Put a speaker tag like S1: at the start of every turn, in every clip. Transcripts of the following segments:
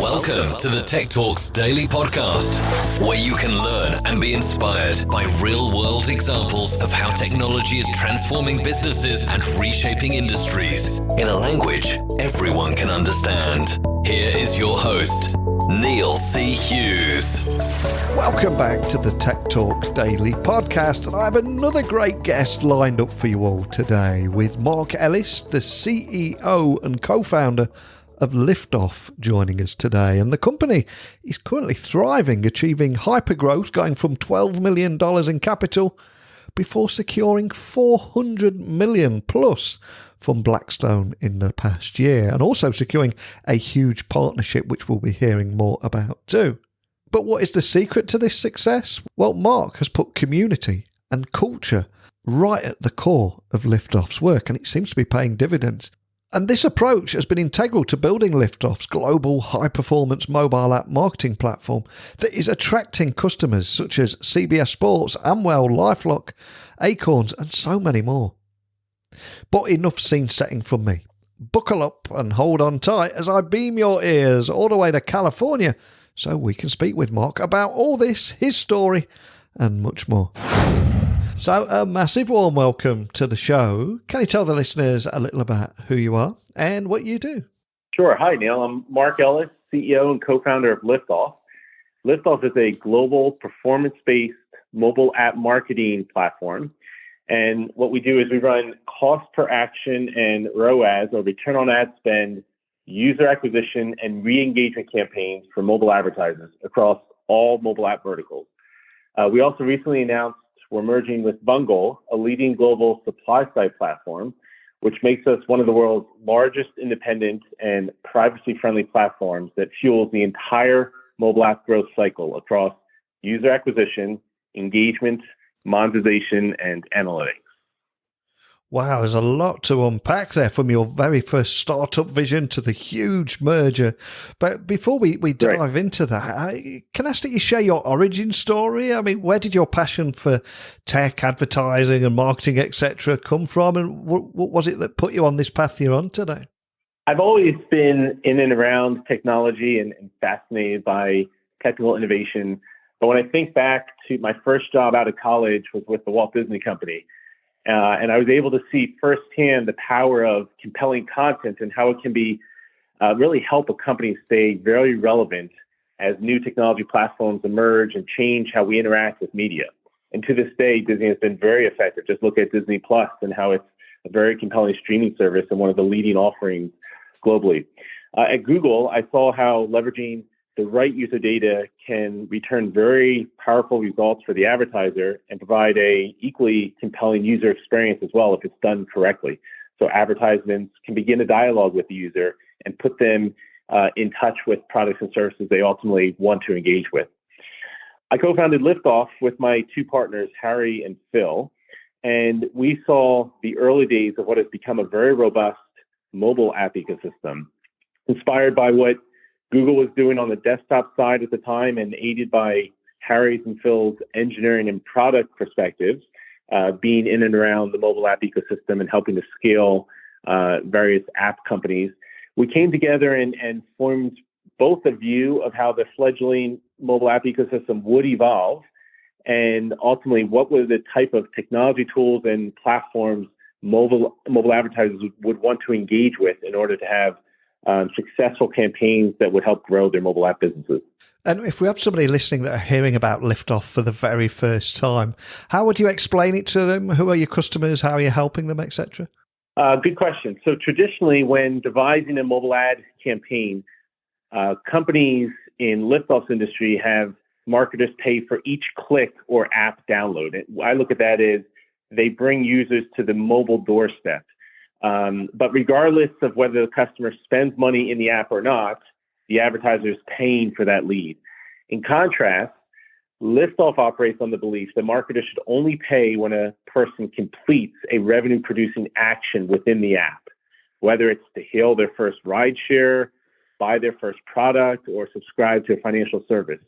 S1: Welcome to the Tech Talks Daily Podcast, where you can learn and be inspired by real-world examples of how technology is transforming businesses and reshaping industries in a language everyone can understand. Here is your host, Neil C. Hughes.
S2: Welcome back to the Tech Talks Daily Podcast, and I have another great guest lined up for you all today with Mark Ellis, the CEO and co-founder of Liftoff, joining us today. And the company is currently thriving, achieving hypergrowth, going from $12 million in capital before securing $400 million plus from Blackstone in the past year, and also securing a huge partnership, which we'll be hearing more about too. But what is the secret to this success? Well, Mark has put community and culture right at the core of Liftoff's work, and it seems to be paying dividends. And this approach has been integral to building Liftoff's global high-performance mobile app marketing platform that is attracting customers such as CBS Sports, Amwell, Lifelock, Acorns, and so many more. But enough scene setting from me. Buckle up and hold on tight as I beam your ears all the way to California so we can speak with Mark about all this, his story, and much more. So a massive warm welcome to the show. Can you tell the listeners a little about who you are and what you do?
S3: Sure. Hi, Neil. I'm Mark Ellis, CEO and co-founder of Liftoff. Liftoff is a global performance-based mobile app marketing platform. And what we do is we run cost per action and ROAS, or return on ad spend, user acquisition, and re-engagement campaigns for mobile advertisers across all mobile app verticals. We also recently announced we're merging with Bungle, a leading global supply-side platform, which makes us one of the world's largest independent and privacy-friendly platforms that fuels the entire mobile app growth cycle across user acquisition, engagement, monetization, and analytics.
S2: Wow, there's a lot to unpack there, from your very first startup vision to the huge merger. But before we dive into that, can I ask that you share your origin story? I mean, where did your passion for tech, advertising and marketing, etc. come from? And what was it that put you on this path you're on today?
S3: I've always been in and around technology and fascinated by technical innovation. But when I think back to my first job out of college was with the Walt Disney Company. And I was able to see firsthand the power of compelling content and how it can be really help a company stay very relevant as new technology platforms emerge and change how we interact with media. And to this day, Disney has been very effective. Just look at Disney Plus and how it's a very compelling streaming service and one of the leading offerings globally. At Google, I saw how leveraging the right user data can return very powerful results for the advertiser and provide a equally compelling user experience as well if it's done correctly. So advertisements can begin a dialogue with the user and put them in touch with products and services they ultimately want to engage with. I co-founded Liftoff with my two partners, Harry and Phil, and we saw the early days of what has become a very robust mobile app ecosystem, inspired by what Google was doing on the desktop side at the time and aided by Harry's and Phil's engineering and product perspectives, being in and around the mobile app ecosystem and helping to scale various app companies. We came together and formed both a view of how the fledgling mobile app ecosystem would evolve and ultimately what were the type of technology tools and platforms mobile advertisers would want to engage with in order to have successful campaigns that would help grow their mobile app businesses.
S2: And if we have somebody listening that are hearing about Liftoff for the very first time, how would you explain it to them? Who are your customers? How are you helping them, etc.?
S3: Good question. So traditionally, when devising a mobile ad campaign, companies in Liftoff's industry have marketers pay for each click or app download. I look at that as they bring users to the mobile doorstep. But regardless of whether the customer spends money in the app or not, the advertiser is paying for that lead. In contrast, Liftoff operates on the belief that marketers should only pay when a person completes a revenue-producing action within the app, whether it's to hail their first rideshare, buy their first product, or subscribe to a financial service.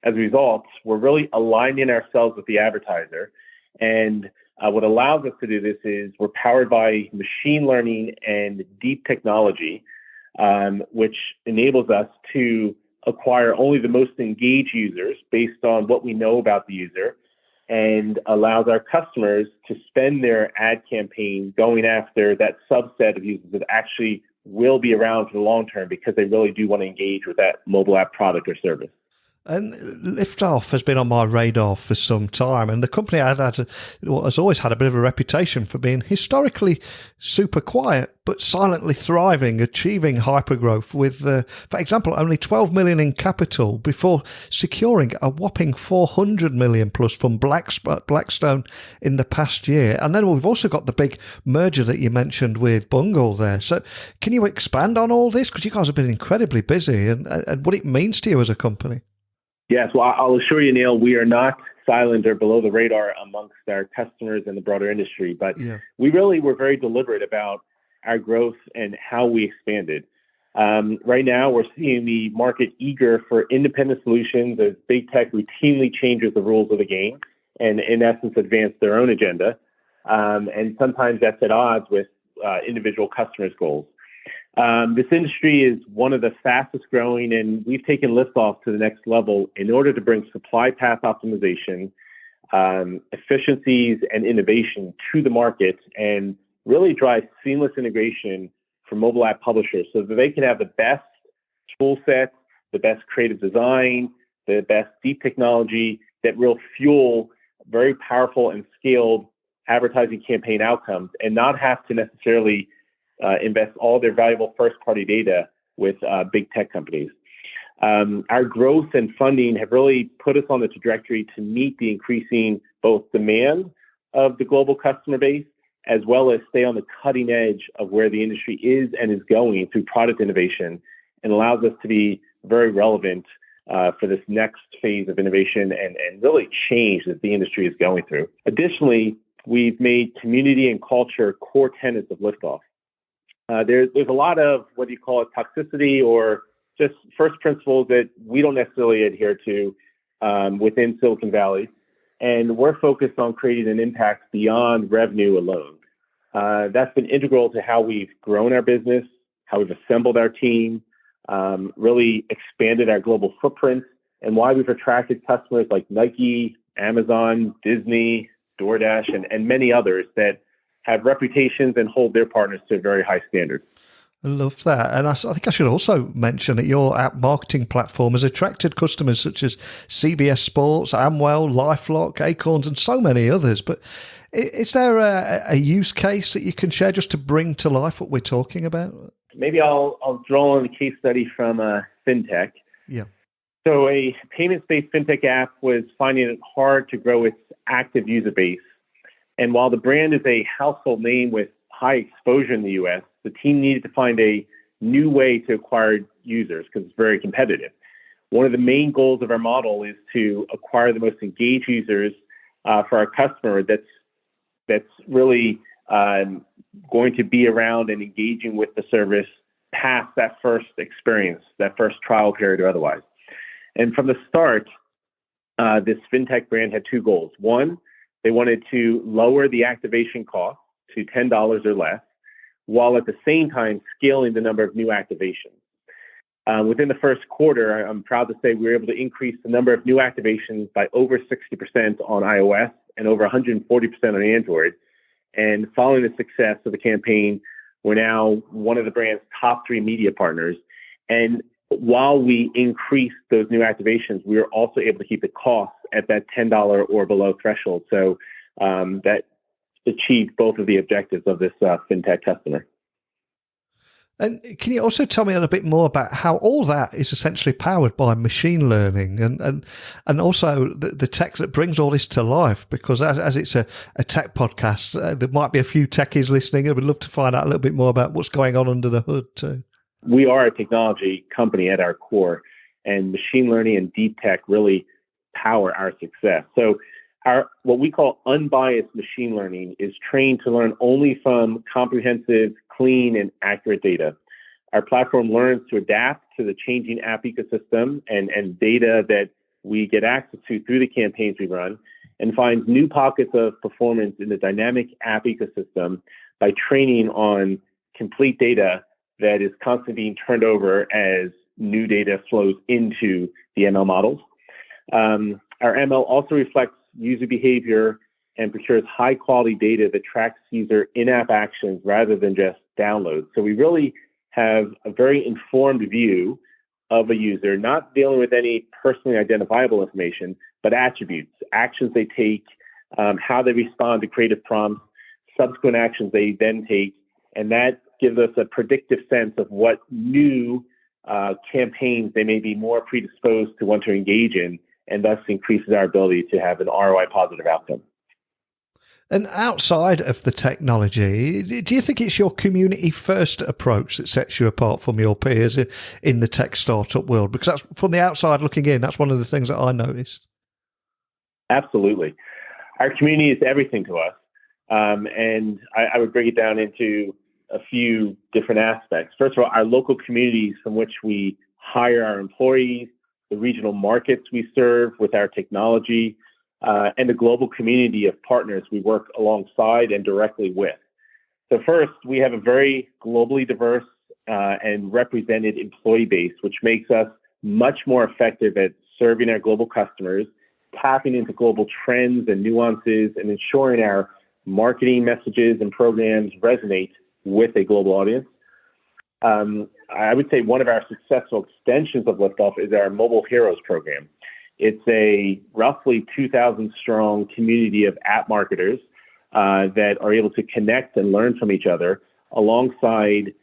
S3: As a result, we're really aligning ourselves with the advertiser. And what allows us to do this is we're powered by machine learning and deep technology, which enables us to acquire only the most engaged users based on what we know about the user, and allows our customers to spend their ad campaign going after that subset of users that actually will be around for the long term because they really do want to engage with that mobile app product or service.
S2: And Liftoff has been on my radar for some time, and the company has always had a bit of a reputation for being historically super quiet, but silently thriving, achieving hypergrowth with, for example, only 12 million in capital before securing a whopping 400 million plus from Blackstone in the past year. And then we've also got the big merger that you mentioned with Bungle there. So can you expand on all this? Because you guys have been incredibly busy, and what it means to you as a company.
S3: Yes, well, I'll assure you, Neil, we are not silent or below the radar amongst our customers and the broader industry, but we really were very deliberate about our growth and how we expanded. Right now, we're seeing the market eager for independent solutions as big tech routinely changes the rules of the game and, in essence, advance their own agenda. And sometimes that's at odds with individual customers' goals. This industry is one of the fastest growing, and we've taken Liftoff to the next level in order to bring supply path optimization, efficiencies, and innovation to the market and really drive seamless integration for mobile app publishers so that they can have the best tool sets, the best creative design, the best deep technology that will fuel very powerful and scaled advertising campaign outcomes and not have to necessarily invest all their valuable first-party data with big tech companies. Our growth and funding have really put us on the trajectory to meet the increasing both demand of the global customer base, as well as stay on the cutting edge of where the industry is and is going through product innovation, and allows us to be very relevant for this next phase of innovation and really change that the industry is going through. Additionally, we've made community and culture core tenets of Liftoff. There's a lot of, whether you call it toxicity or just first principles that we don't necessarily adhere to within Silicon Valley. And we're focused on creating an impact beyond revenue alone. That's been integral to how we've grown our business, how we've assembled our team, really expanded our global footprint, and why we've attracted customers like Nike, Amazon, Disney, DoorDash, and many others that have reputations and hold their partners to a very high standard.
S2: I love that. And I think I should also mention that your app marketing platform has attracted customers such as CBS Sports, Amwell, Lifelock, Acorns, and so many others. But is there a use case that you can share just to bring to life what we're talking about?
S3: Maybe I'll draw on a case study from fintech.
S2: Yeah.
S3: So a payments-based fintech app was finding it hard to grow its active user base. And while the brand is a household name with high exposure in the U.S., the team needed to find a new way to acquire users because it's very competitive. One of the main goals of our model is to acquire the most engaged users for our customer that's really going to be around and engaging with the service past that first experience, that first trial period or otherwise. And from the start, this fintech brand had two goals. One, they wanted to lower the activation cost to $10 or less, while at the same time scaling the number of new activations. Within the first quarter, I'm proud to say we were able to increase the number of new activations by over 60% on iOS and over 140% on Android. And following the success of the campaign, we're now one of the brand's top 3 media partners. And while we increased those new activations, we were also able to keep the cost at that $10 or below threshold. So that achieved both of the objectives of this fintech customer.
S2: And can you also tell me a little bit more about how all that is essentially powered by machine learning and also the tech that brings all this to life? Because as it's a tech podcast, there might be a few techies listening. I would love to find out a little bit more about what's going on under the hood too.
S3: We are a technology company at our core, and machine learning and deep tech really power our success. So what we call unbiased machine learning is trained to learn only from comprehensive, clean, and accurate data. Our platform learns to adapt to the changing app ecosystem and data that we get access to through the campaigns we run, and finds new pockets of performance in the dynamic app ecosystem by training on complete data that is constantly being turned over as new data flows into the ML models. Our ML also reflects user behavior and procures high quality data that tracks user in-app actions rather than just downloads. So we really have a very informed view of a user, not dealing with any personally identifiable information, but attributes, actions they take, how they respond to creative prompts, subsequent actions they then take, and that gives us a predictive sense of what new campaigns they may be more predisposed to want to engage in, and thus increases our ability to have an ROI positive outcome.
S2: And outside of the technology, do you think it's your community-first approach that sets you apart from your peers in the tech startup world? Because that's, from the outside looking in, that's one of the things that I noticed.
S3: Absolutely. Our community is everything to us. And I would break it down into a few different aspects. First of all, our local communities from which we hire our employees, the regional markets we serve with our technology, and the global community of partners we work alongside and directly with. So first, we have a very globally diverse and represented employee base, which makes us much more effective at serving our global customers, tapping into global trends and nuances, and ensuring our marketing messages and programs resonate with a global audience. I would say one of our successful extensions of Liftoff is our Mobile Heroes program. It's a roughly 2,000 strong community of app marketers that are able to connect and learn from each other alongside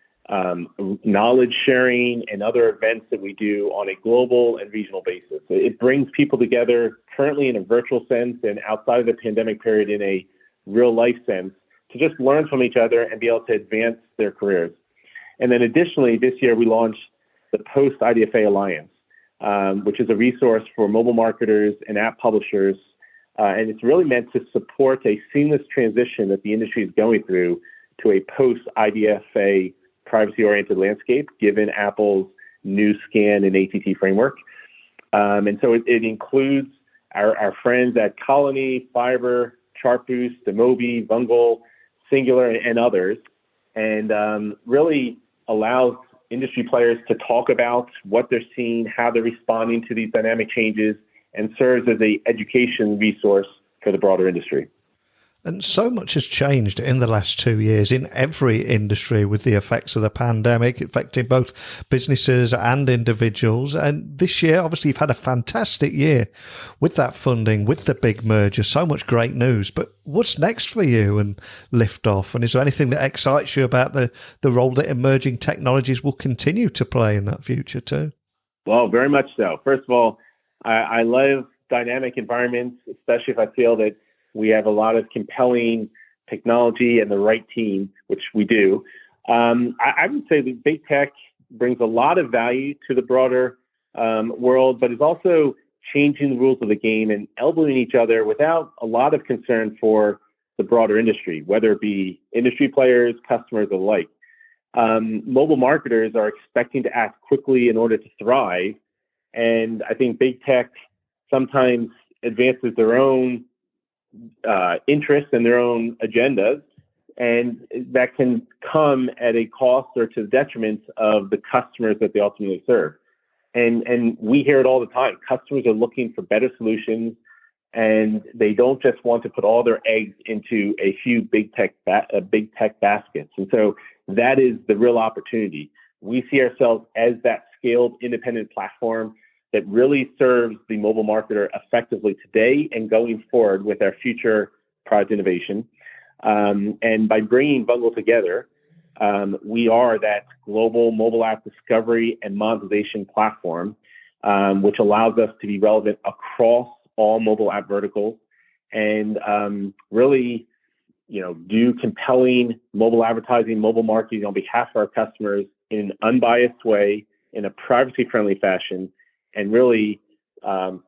S3: knowledge sharing and other events that we do on a global and regional basis. It brings people together currently in a virtual sense and outside of the pandemic period in a real life sense to just learn from each other and be able to advance their careers. And then additionally, this year we launched the Post IDFA Alliance, which is a resource for mobile marketers and app publishers. And it's really meant to support a seamless transition that the industry is going through to a post IDFA privacy-oriented landscape, given Apple's new SCAN and ATT framework. And so it includes our friends at Colony, Fiverr, Chartboost, Amobi, Vungle, Singular, and others, and really allows industry players to talk about what they're seeing, how they're responding to these dynamic changes, and serves as an education resource for the broader industry.
S2: And so much has changed in the last 2 years in every industry with the effects of the pandemic affecting both businesses and individuals. And this year, obviously, you've had a fantastic year with that funding, with the big merger, so much great news. But what's next for you and Liftoff? And is there anything that excites you about the role that emerging technologies will continue to play in that future too?
S3: Well, very much so. First of all, I love dynamic environments, especially if I feel that we have a lot of compelling technology and the right team, which we do. I would say that big tech brings a lot of value to the broader world, but is also changing the rules of the game and elbowing each other without a lot of concern for the broader industry, whether it be industry players, customers alike. Mobile marketers are expecting to act quickly in order to thrive. And I think big tech sometimes advances their own interests and their own agendas, and that can come at a cost or to the detriment of the customers that they ultimately serve. And we hear it all the time. Customers are looking for better solutions, and they don't just want to put all their eggs into a few big tech baskets. And so that is the real opportunity. We see ourselves as that scaled independent platform that really serves the mobile marketer effectively today and going forward with our future product innovation. And by bringing Vungle together, we are that global mobile app discovery and monetization platform, which allows us to be relevant across all mobile app verticals and really, do compelling mobile advertising, mobile marketing on behalf of our customers in an unbiased way, in a privacy-friendly fashion, and really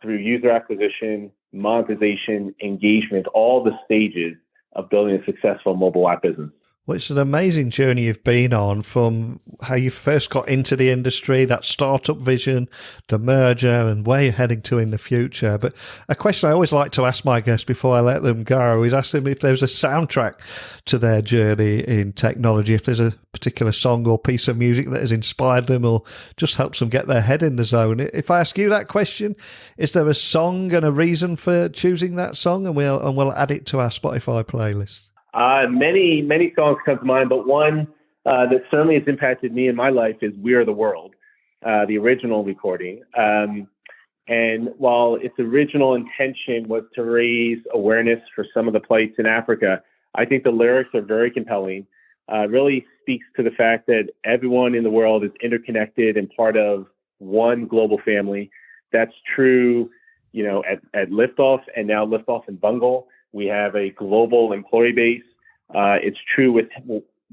S3: through user acquisition, monetization, engagement, all the stages of building a successful mobile app business.
S2: Well, it's an amazing journey you've been on, from how you first got into the industry, that startup vision, the merger, and where you're heading to in the future. But a question I always like to ask my guests before I let them go is ask them if there's a soundtrack to their journey in technology, if there's a particular song or piece of music that has inspired them or just helps them get their head in the zone. If I ask you that question, is there a song and a reason for choosing that song? And we'll add it to our Spotify playlist.
S3: Many songs come to mind, but one that certainly has impacted me in my life is "We Are the World," the original recording. And while its original intention was to raise awareness for some of the plights in Africa, I think the lyrics are very compelling. Really speaks to the fact that everyone in the world is interconnected and part of one global family. That's true, at Liftoff, and now Liftoff and Bungle. We have a global employee base. It's true with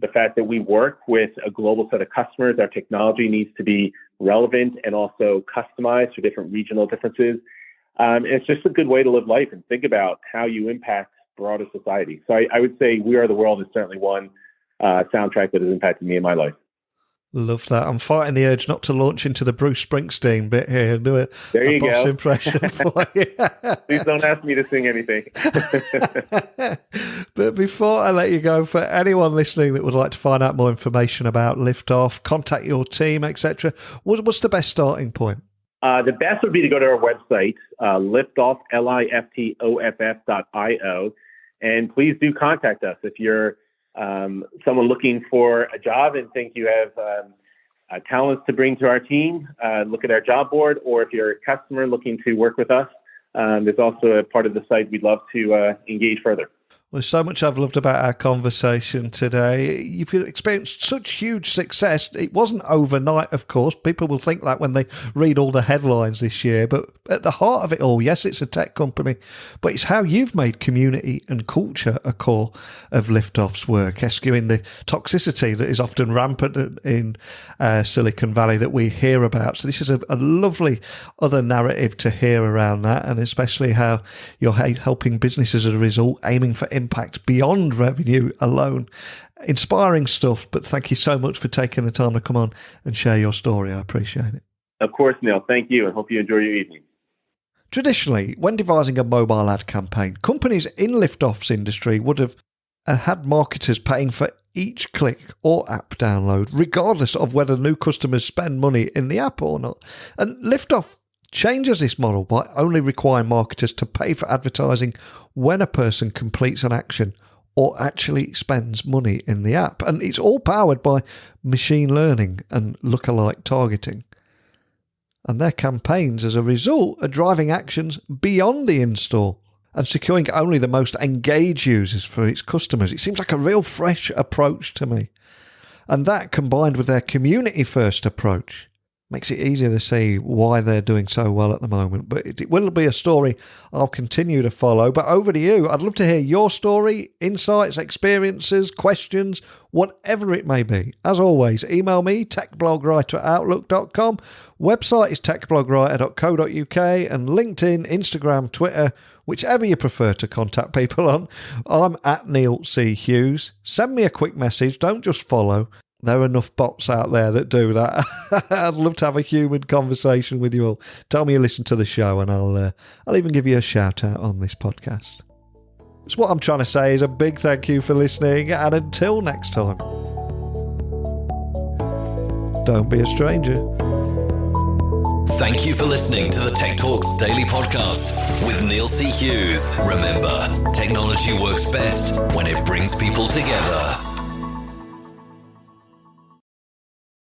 S3: the fact that we work with a global set of customers. Our technology needs to be relevant and also customized for different regional differences. And it's just a good way to live life and think about how you impact broader society. So I would say "We Are the World" is certainly one soundtrack that has impacted me in my life.
S2: Love that. I'm fighting the urge not to launch into the Bruce Springsteen bit here and do a boss impression for you.
S3: Please don't ask me to sing anything.
S2: But before I let you go, for anyone listening that would like to find out more information about Liftoff, contact your team, etc., what's the best starting point?
S3: The best would be to go to our website, Liftoff, Liftoff.io, and please do contact us if you're someone looking for a job and think you have talents to bring to our team. Look at our job board, or if you're a customer looking to work with us, there's also a part of the site we'd love to engage further.
S2: Well, there's so much I've loved about our conversation today. You've experienced such huge success. It wasn't overnight, of course. People will think that when they read all the headlines this year. But at the heart of it all, yes, it's a tech company, but it's how you've made community and culture a core of Liftoff's work, eschewing the toxicity that is often rampant in Silicon Valley that we hear about. So this is a lovely other narrative to hear around that, and especially how you're helping businesses as a result, aiming for impact beyond revenue alone. Inspiring stuff, but thank you so much for taking the time to come on and share your story. I appreciate it.
S3: Of course, Neil. Thank you, and hope you enjoy your evening.
S2: Traditionally, when devising a mobile ad campaign, companies in Liftoff's industry would have had marketers paying for each click or app download, regardless of whether new customers spend money in the app or not. And Liftoff changes this model by only requiring marketers to pay for advertising when a person completes an action or actually spends money in the app. And it's all powered by machine learning and lookalike targeting. And their campaigns, as a result, are driving actions beyond the install and securing only the most engaged users for its customers. It seems like a real fresh approach to me. And that, combined with their community-first approach, makes it easier to see why they're doing so well at the moment. But it will be a story I'll continue to follow. But over to you. I'd love to hear your story, insights, experiences, questions, whatever it may be. As always, email me, techblogwriter@outlook.com. Website is techblogwriter.co.uk, and LinkedIn, Instagram, Twitter, whichever you prefer to contact people on. I'm at Neil C. Hughes. Send me a quick message. Don't just follow. There are enough bots out there that do that. I'd love to have a human conversation with you all. Tell me you listen to the show, and I'll even give you a shout out on this podcast. So what I'm trying to say is a big thank you for listening, and until next time, don't be a stranger.
S1: Thank you for listening to the Tech Talks Daily Podcast with Neil C. Hughes. Remember, technology works best when it brings people together.